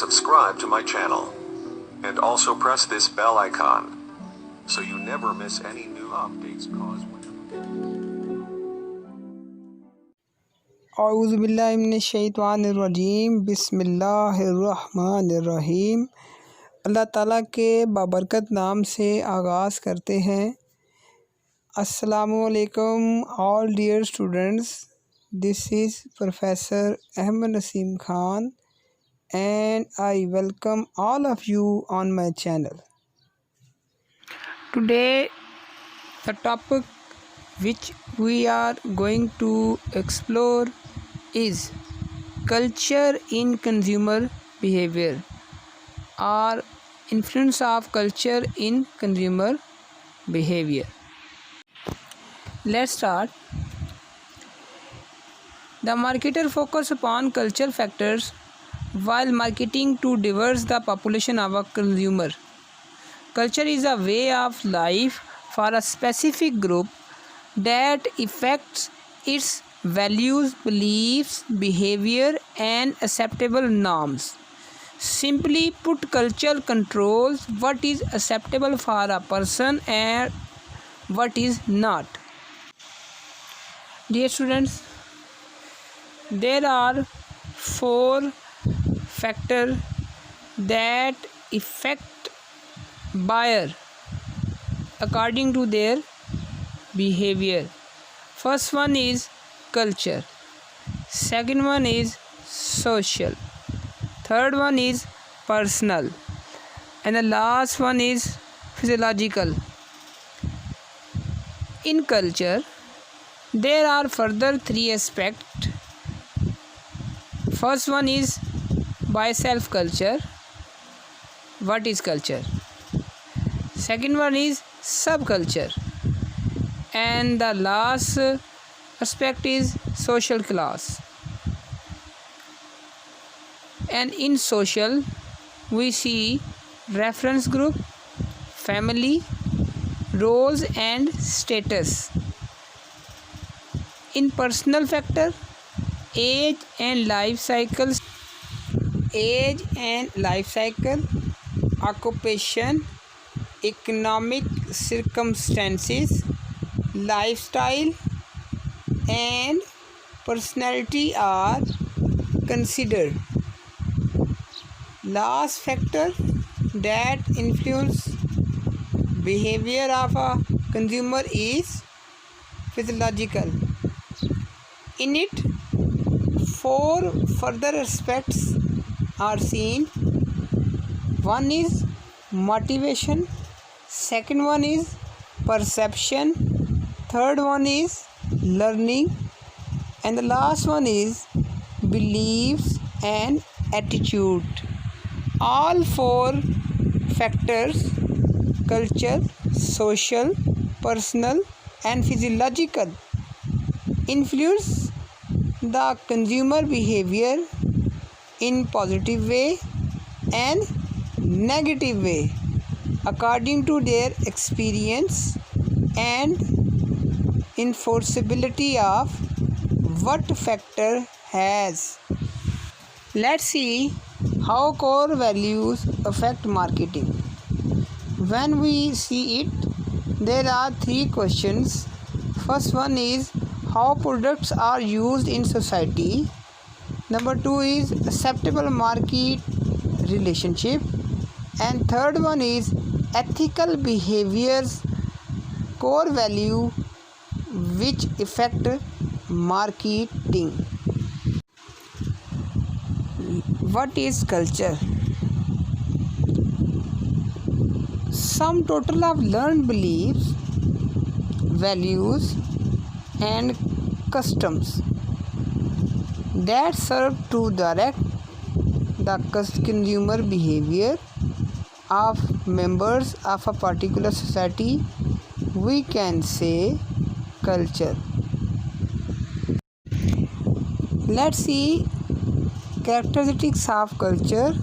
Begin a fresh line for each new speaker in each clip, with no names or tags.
subscribe to my channel. And also press this bell icon so you never miss any new updates.
औज़ुबिल्लाहिमिनश्शैतानिर्रजीम बिस्मिल्लाहिर्रहमानिर्रहीम। अल्लाह ताला के बाबरकत नाम से आगाज़ करते हैं। अस्सलामुअलैकुम all dear students, this is professor Ahmed Naseem Khan and I welcome all of you on my channel. Today the topic which we are going to explore is culture in consumer behavior or influence of culture in consumer behavior. Let's start. The marketer focus upon cultural factors while marketing to diverse the population of a consumer. Culture is a way of life for a specific group that affects its values, beliefs, behavior and acceptable norms. Simply put, culture controls what is acceptable for a person and what is not. Dear students, there are four factors that affect buyer according to their behavior. First one is culture, second one is social, third one is personal, and the last one is physiological. In culture, there are further three aspects. First one is by self culture. What is culture? Second one is subculture, and the last aspect is social class. And in social, we see reference group, family, roles and status. In personal factor, age and life cycle, occupation, economic circumstances, lifestyle and personality are considered. Last factor that influence behavior of a consumer is physiological. In it, four further aspects are seen. One is motivation, second one is perception, third one is learning, and the last one is beliefs and attitude. All four factors, culture, social, personal and physiological, influence the consumer behavior in positive way and negative way according to their experience and enforceability of what factor has. Let's see how core values affect marketing. When we see it, there are three questions. First one is how products are used in society. Number two is acceptable market relationship, and third one is ethical behaviors, core value which affect marketing. What is culture? Sum total of learned beliefs, values and customs that serve to direct the consumer behavior of members of a particular society. We can say culture. Let's see characteristics of culture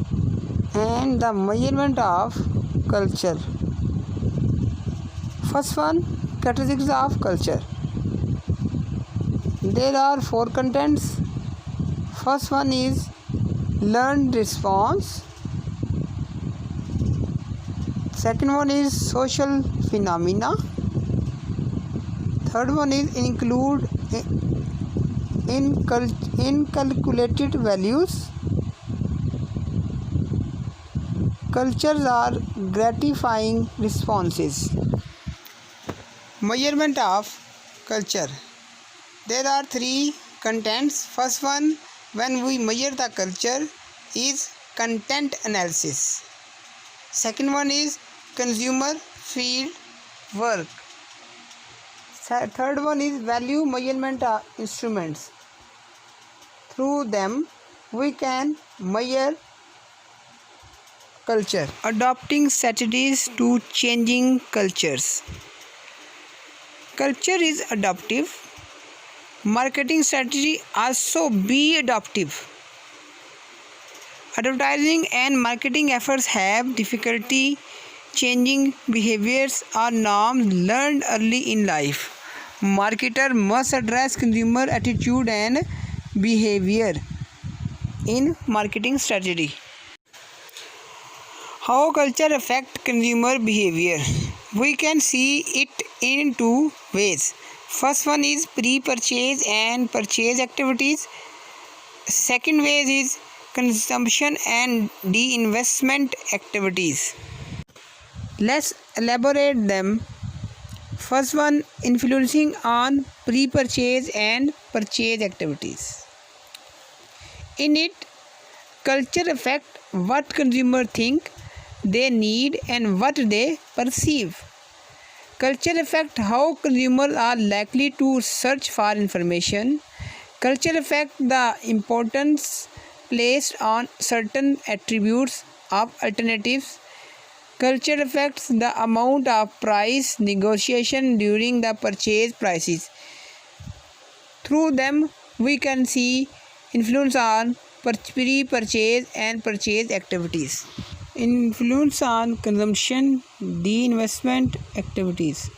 and the measurement of culture. First one, characteristics of culture. There are four contents. First one is learned response. Second one is social phenomena. Third one is inculcated values. Cultures are gratifying responses. Measurement of culture. There are three contents. First one, when we measure the culture, is content analysis. Second one is consumer field work. Third one is value measurement instruments. Through them, we can measure culture. Adopting strategies to changing cultures. Culture is adaptive. Marketing strategy also be adaptive. Advertising and marketing efforts have difficulty changing behaviors or norms learned early in life. Marketer must address consumer attitude and behavior in marketing strategy. How culture affect consumer behavior? We can see it in two ways. First one is pre-purchase and purchase activities. Second way is consumption and de-investment activities. Let's elaborate them. First one, influencing on pre-purchase and purchase activities. In it, culture affect what consumers think they need and what they perceive. Culture affect how consumers are likely to search for information. Culture affect the importance placed on certain attributes of alternatives. Culture affects the amount of price negotiation during the purchase prices. Through them, we can see influence on pre-purchase and purchase activities. Influence on consumption, de-investment activities.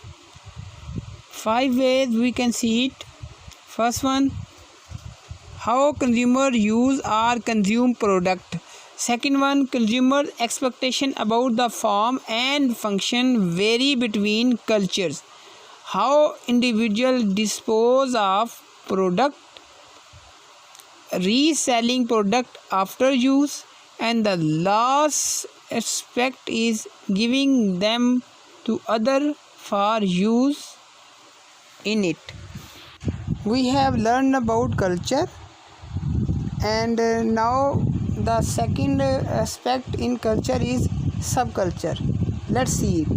5 ways we can see it. First one, how consumers use or consume product. Second one, consumer expectation about the form and function vary between cultures. How individuals dispose of product, reselling product after use, and the last aspect is giving them to other for use in it. We have learned about culture, and now the second aspect in culture is subculture. Let's see it.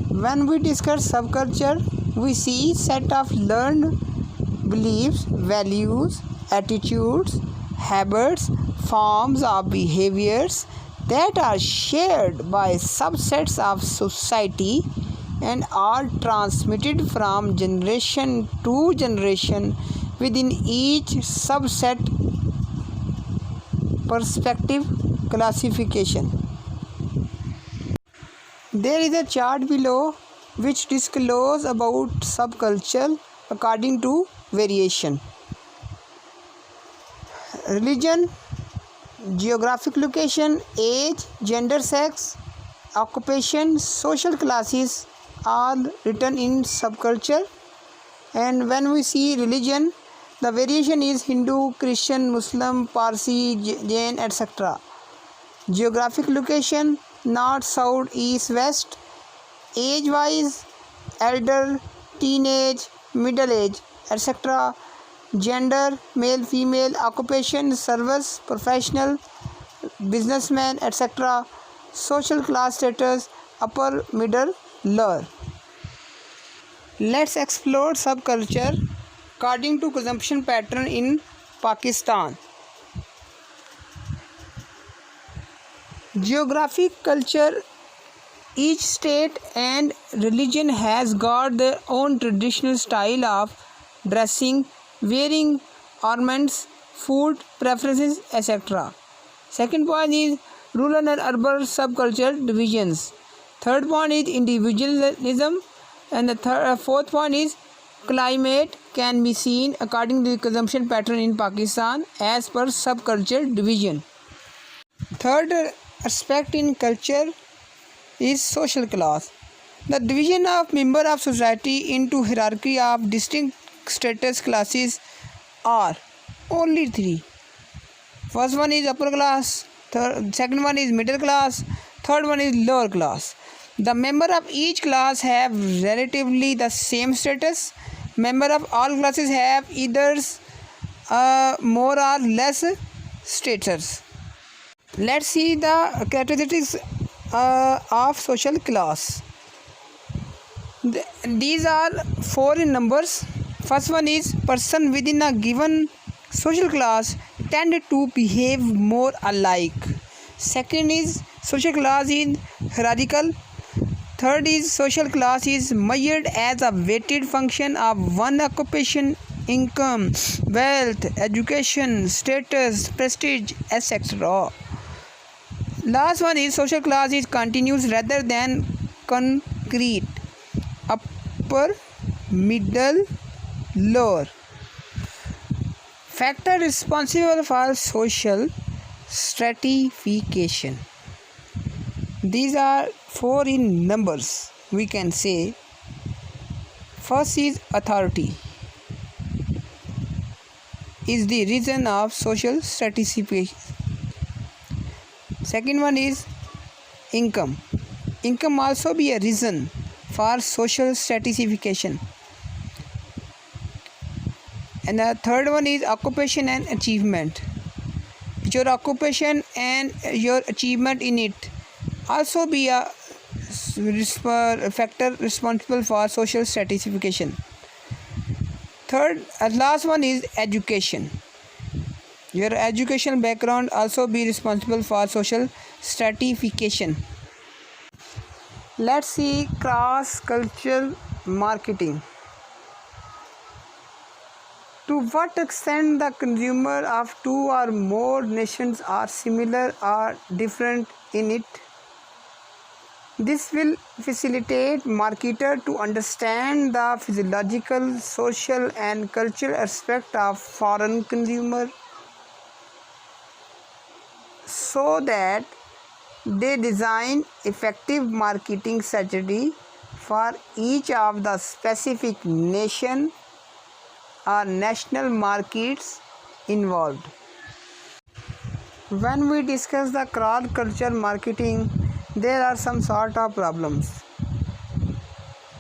When we discuss subculture, we see set of learned beliefs, values, attitudes, habits, forms of behaviors that are shared by subsets of society and are transmitted from generation to generation. Within each subset, perspective classification. There is a chart below which discloses about subculture according to variation. Religion, geographic location, age, gender, sex, occupation, social classes are written in subculture. And when we see religion, the variation is Hindu, Christian, Muslim, Parsi, Jain, etc. Geographic location, north, south, east, west. Age-wise, elder, teenage, middle age, etc. Gender, male, female. Occupation, service, professional, businessman, etc. Social class status, upper, middle, lower. Let's explore subculture according to consumption pattern in Pakistan. Geographic culture. Each state and religion has got their own traditional style of dressing, wearing ornaments, food preferences, etc. Second point is rural and urban subculture divisions. Third point is individualism, and the fourth point is climate can be seen according to the consumption pattern in Pakistan as per subculture division. Third aspect in culture is social class. The division of member of society into hierarchy of distinct status classes are only three. First one is upper class, second one is middle class, third one is lower class. The member of each class have relatively the same status. Member of all classes have either more or less status. Let's see the characteristics of social class. These are four in numbers. First one is person within a given social class tend to behave more alike. Second is social class is hierarchical. Third is social class is measured as a weighted function of one occupation, income, wealth, education, status, prestige, etc. Last one is social class is continuous rather than concrete. Upper, middle, lower. Factor responsible for social stratification. These are four in numbers. We can say first is authority, is the reason of social stratification. Second one is income. Income also be a reason for social stratification. And the third one is occupation and achievement. Your occupation and your achievement in it also be a factor responsible for social stratification. Third and last one is education. Your educational background also be responsible for social stratification. Let's see cross-cultural marketing. To what extent the consumer of two or more nations are similar or different in it? This will facilitate marketer to understand the physiological, social and cultural aspect of foreign consumer, so that they design effective marketing strategy for each of the specific nation or national markets involved. When we discuss the cross-cultural marketing, there are some sort of problems.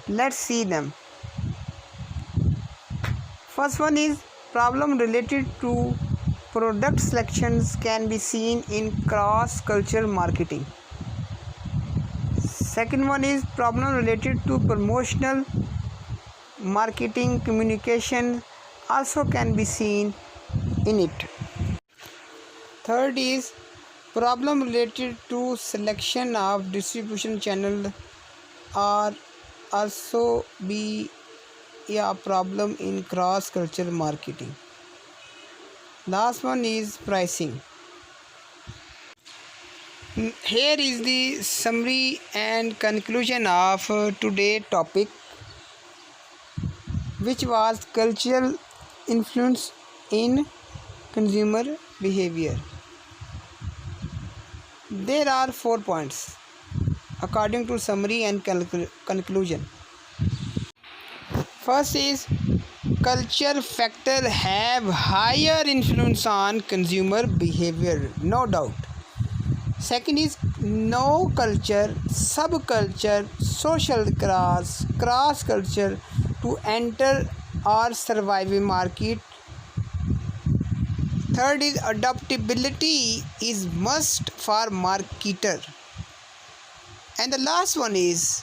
Let's see them. First one is problem related to product selections can be seen in cross-cultural marketing. Second one is problem related to promotional marketing communication also can be seen in it. Third is problem related to selection of distribution channel are also be a problem in cross-cultural marketing. Last one is pricing. Here is the summary and conclusion of today's topic, which was cultural influence in consumer behavior. There are 4 points according to summary and conclusion. First is culture factor have higher influence on consumer behavior, no doubt. Second is no culture, subculture, social class, cross culture to enter or survive a market. Third is adaptability is must for marketer. And the last one is,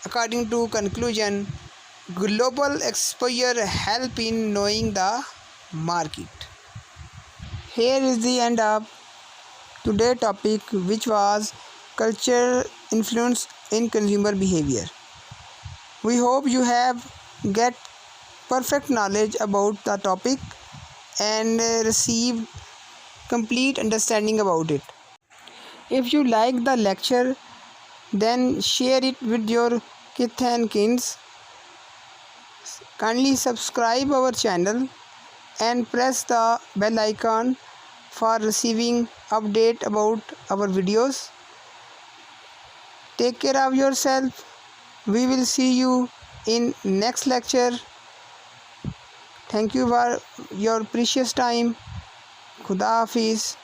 according to conclusion, global exposure help in knowing the market. Here is the end of today's topic, which was cultural influence in consumer behavior. We hope you have get perfect knowledge about the topic and receive complete understanding about it. If you like the lecture, then share it with your kith and kins. Kindly subscribe our channel and press the bell icon for receiving update about our videos. Take care of yourself. We will see you in next lecture. Thank you for your precious time. Khuda Hafiz.